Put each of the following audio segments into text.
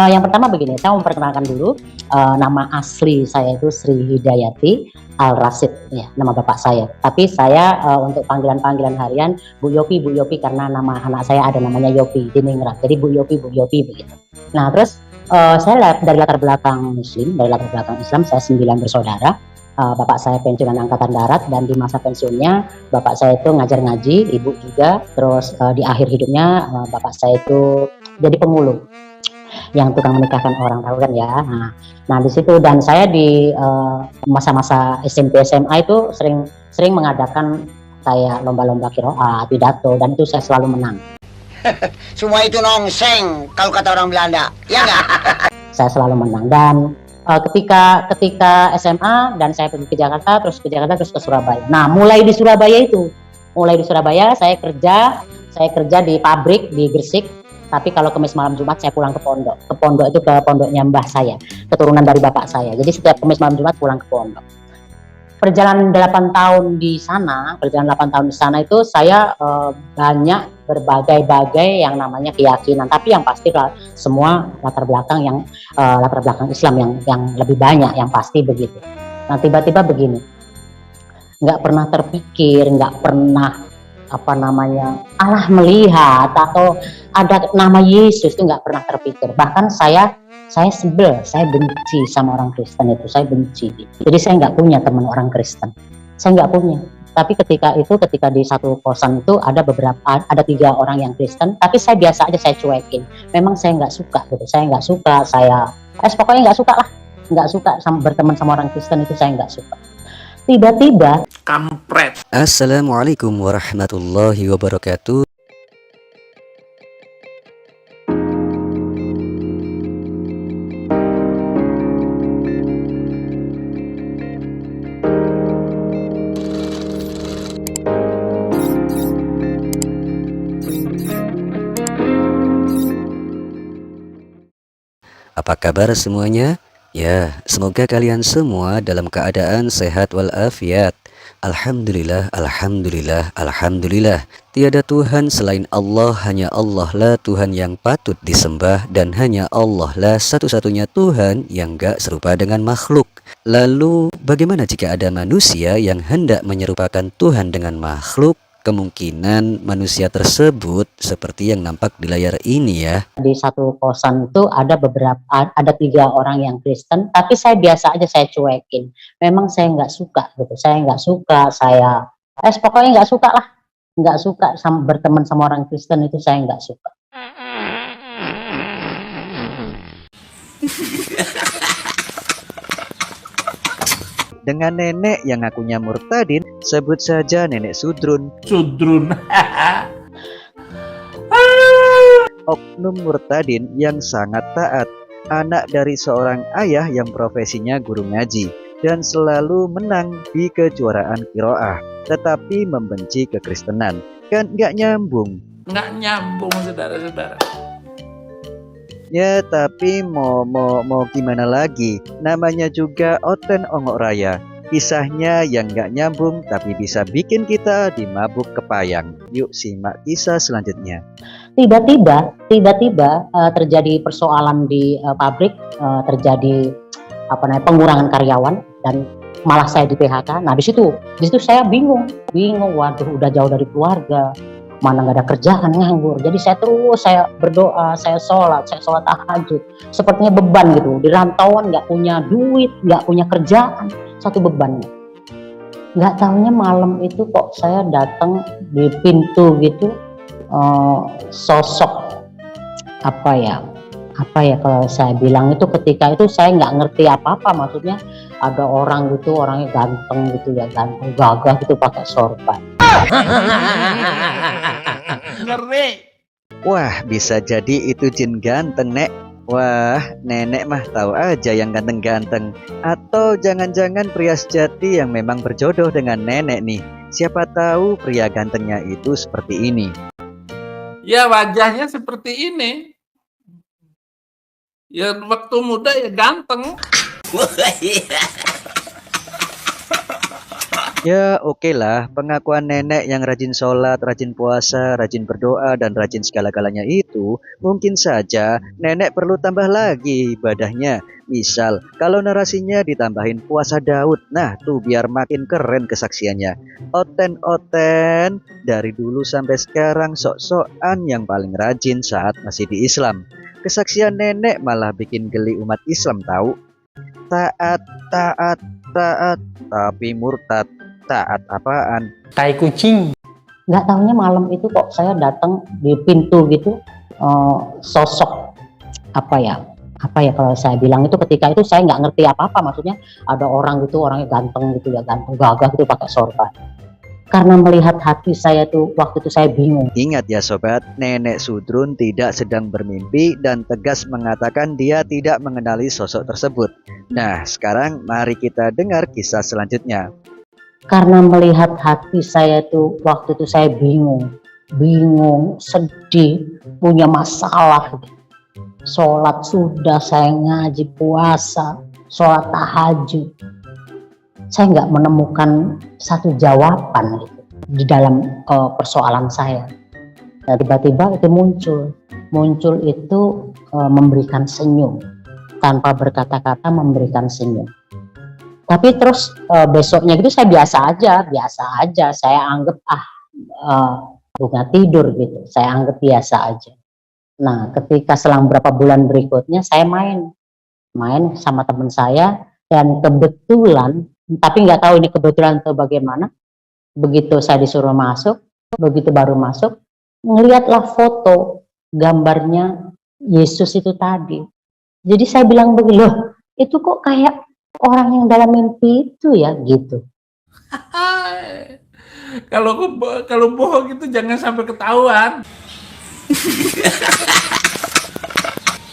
Yang pertama begini, saya memperkenalkan dulu, nama asli saya itu Sri Hidayati Al-Rasyid, ya, nama bapak saya. Tapi saya untuk panggilan-panggilan harian Bu Yopi karena nama anak saya ada namanya Yopi di Ningrat. Jadi Bu Yopi begitu. Nah, terus saya dari latar belakang Muslim, dari latar belakang Islam, saya 9 bersaudara. Bapak saya pensiunan angkatan darat dan di masa pensiunnya bapak saya itu ngajar ngaji, ibu juga. Terus di akhir hidupnya bapak saya itu jadi pemulung yang tukang menikahkan orang, tahu kan ya. Nah di situ, dan saya di masa-masa SMP SMA itu sering mengadakan kayak lomba-lomba qiraat, pidato, dan itu saya selalu menang. Semua itu nongseng kalau kata orang Belanda, ya nggak? Saya selalu menang. Dan ketika SMA dan saya pergi ke Jakarta, terus ke Surabaya. Nah mulai di Surabaya saya kerja di pabrik di Gresik. Tapi kalau Kamis malam Jumat saya pulang ke pondok. Ke pondok itu ke pondoknya mbah saya, keturunan dari bapak saya. Jadi setiap Kamis malam Jumat pulang ke pondok. Perjalanan 8 tahun di sana itu saya banyak berbagai yang namanya keyakinan. Tapi yang pasti semua latar belakang Islam yang lebih banyak, yang pasti begitu. Nah tiba-tiba begini, nggak pernah terpikir, nggak pernah Allah melihat atau ada nama Yesus, itu nggak pernah terpikir. Bahkan saya sebel, saya benci sama orang Kristen itu, saya benci. Jadi saya nggak punya teman orang Kristen, saya nggak punya. Tapi ketika di satu kosan itu ada 3 orang yang Kristen, tapi saya biasa aja, saya cuekin. Memang saya nggak suka gitu, pokoknya nggak suka sama berteman sama orang Kristen itu, saya nggak suka. Tiba-tiba kampret. Assalamualaikum warahmatullahi wabarakatuh. Apa kabar semuanya? Ya, semoga kalian semua dalam keadaan sehat walafiat. Alhamdulillah, alhamdulillah, alhamdulillah. Tiada Tuhan selain Allah, hanya Allah lah Tuhan yang patut disembah, dan hanya Allah lah satu-satunya Tuhan yang gak serupa dengan makhluk. Lalu, bagaimana jika ada manusia yang hendak menyerupakan Tuhan dengan makhluk? Kemungkinan manusia tersebut seperti yang nampak di layar ini ya. Di satu kosan itu ada 3 orang yang Kristen, tapi saya biasa aja, saya cuekin. Memang saya nggak suka gitu, pokoknya nggak suka sama berteman sama orang Kristen itu, saya nggak suka. Dengan nenek yang ngakunya murtadin, sebut saja nenek Sudrun. Oknum murtadin yang sangat taat, anak dari seorang ayah yang profesinya guru ngaji dan selalu menang di kejuaraan qiraah, tetapi membenci kekristenan. Kan nggak nyambung, saudara-saudara. Ya tapi mau gimana lagi, namanya juga Oten Ongok Raya. Kisahnya yang gak nyambung tapi bisa bikin kita dimabuk kepayang. Yuk simak kisah selanjutnya. Tiba-tiba terjadi persoalan di pabrik, terjadi pengurangan karyawan dan malah saya di PHK. Nah di situ saya bingung, waduh udah jauh dari keluarga, mana nggak ada kerjaan, nganggur. Jadi saya berdoa, saya sholat tahajud, sepertinya beban gitu. Di rantauan nggak punya duit, nggak punya kerjaan, satu bebannya. Nggak tahunya malam itu kok saya datang di pintu gitu, sosok apa ya kalau saya bilang itu, ketika itu saya nggak ngerti apa-apa, maksudnya ada orang gitu, orangnya ganteng gitu ya, ganteng gagah gitu, pakai sorban. Wah, bisa jadi itu jin ganteng, Nek. Wah, nenek mah tahu aja yang ganteng-ganteng. Atau jangan-jangan pria sejati yang memang berjodoh dengan nenek nih. Siapa tahu pria gantengnya itu seperti ini. Ya wajahnya seperti ini. Ya waktu muda ya ganteng. Ya oke lah, pengakuan nenek yang rajin sholat, rajin puasa, rajin berdoa, dan rajin segala-galanya itu mungkin saja nenek perlu tambah lagi ibadahnya. Misal, kalau narasinya ditambahin puasa Daud, nah tuh biar makin keren kesaksiannya. Oten-oten, dari dulu sampai sekarang sok-sokan yang paling rajin saat masih di Islam. Kesaksian nenek malah bikin geli umat Islam tahu. Taat, taat, taat, tapi murtad. Taat apaan? Tai kucing. Nggak tahunya malam itu kok saya datang di pintu gitu, sosok apa ya kalau saya bilang itu ketika itu saya nggak ngerti apa-apa, maksudnya ada orang gitu, orangnya ganteng gitu ya, ganteng gagah gitu pakai sorban. Karena melihat hati saya tuh waktu itu saya bingung. Ingat ya sobat, nenek Sudrun tidak sedang bermimpi dan tegas mengatakan dia tidak mengenali sosok tersebut. Nah, sekarang mari kita dengar kisah selanjutnya. Karena melihat hati saya tuh waktu itu saya bingung, sedih, punya masalah. Sholat sudah, saya ngaji, puasa, sholat tahajud. Saya nggak menemukan satu jawaban gitu, di dalam persoalan saya. Nah, tiba-tiba itu muncul itu memberikan senyum, tanpa berkata-kata memberikan senyum. Tapi terus besoknya gitu saya biasa aja, saya anggap bunga tidur gitu, saya anggap biasa aja. Nah, ketika selang berapa bulan berikutnya saya main sama teman saya, dan kebetulan, tapi nggak tahu ini kebetulan atau bagaimana, begitu saya disuruh masuk, begitu baru masuk, ngelihatlah foto gambarnya Yesus itu tadi. Jadi saya bilang begini, loh itu kok kayak orang yang dalam mimpi itu ya gitu. Kalau bohong itu jangan sampai ketahuan.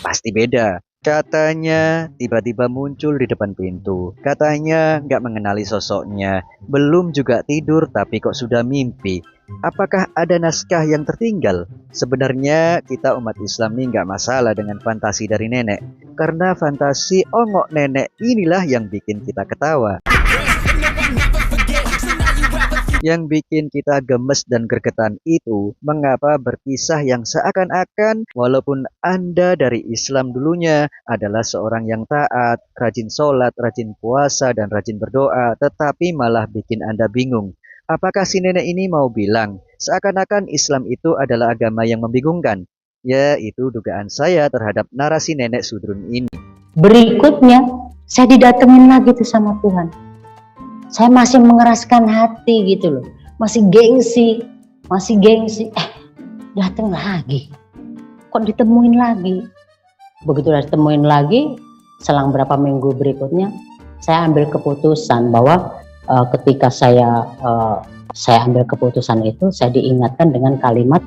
Pasti beda. Katanya tiba-tiba muncul di depan pintu. Katanya nggak mengenali sosoknya. Belum juga tidur tapi kok sudah mimpi. Apakah ada naskah yang tertinggal? Sebenarnya kita umat Islam ini nggak masalah dengan fantasi dari nenek. Karena fantasi ongok nenek inilah yang bikin kita ketawa. Yang bikin kita gemes dan gregetan itu mengapa berkisah yang seakan-akan walaupun Anda dari Islam dulunya adalah seorang yang taat, rajin sholat, rajin puasa, dan rajin berdoa, tetapi malah bikin Anda bingung. Apakah si nenek ini mau bilang seakan-akan Islam itu adalah agama yang membingungkan? Ya, itu dugaan saya terhadap narasi nenek Sudrun ini. Berikutnya saya didatengin lagi tuh sama Tuhan. Saya masih mengeraskan hati gitu loh, masih gengsi, datang lagi, kok ditemuin lagi. Begitu udah ditemuin lagi, selang berapa minggu berikutnya, saya ambil keputusan bahwa ketika saya ambil keputusan itu, saya diingatkan dengan kalimat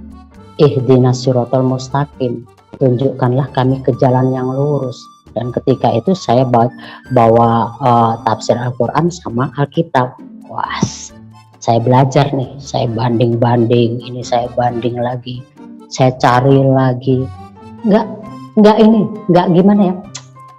ihdinas siratal mustaqim, tunjukkanlah kami ke jalan yang lurus. Dan ketika itu saya bawa tafsir Al-Quran sama Alkitab. Wah, saya belajar nih, saya banding-banding, ini saya banding lagi, saya cari lagi. Enggak gimana ya?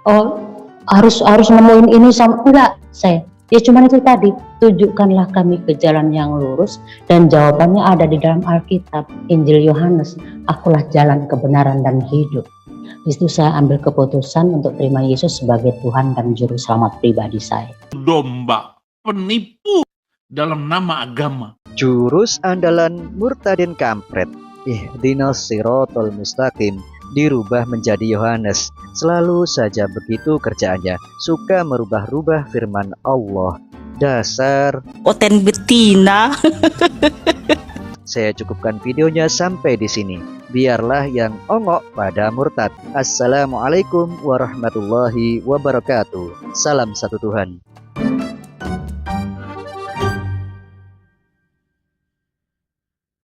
Oh, harus nemuin ini sama enggak saya. Ya cuman itu tadi, tunjukkanlah kami ke jalan yang lurus, dan jawabannya ada di dalam Alkitab, Injil Yohanes, akulah jalan kebenaran dan hidup. Di situ saya ambil keputusan untuk terima Yesus sebagai Tuhan dan Juru Selamat pribadi saya. Domba, penipu dalam nama agama. Jurus andalan murtadin kampret, ihdinas siratal mustaqim, dirubah menjadi Yohanes. Selalu saja begitu kerjaannya, suka merubah-rubah firman Allah. Dasar Oten betina. Saya cukupkan videonya sampai di sini. Biarlah yang ongok pada murtad. Assalamualaikum warahmatullahi wabarakatuh. Salam satu Tuhan.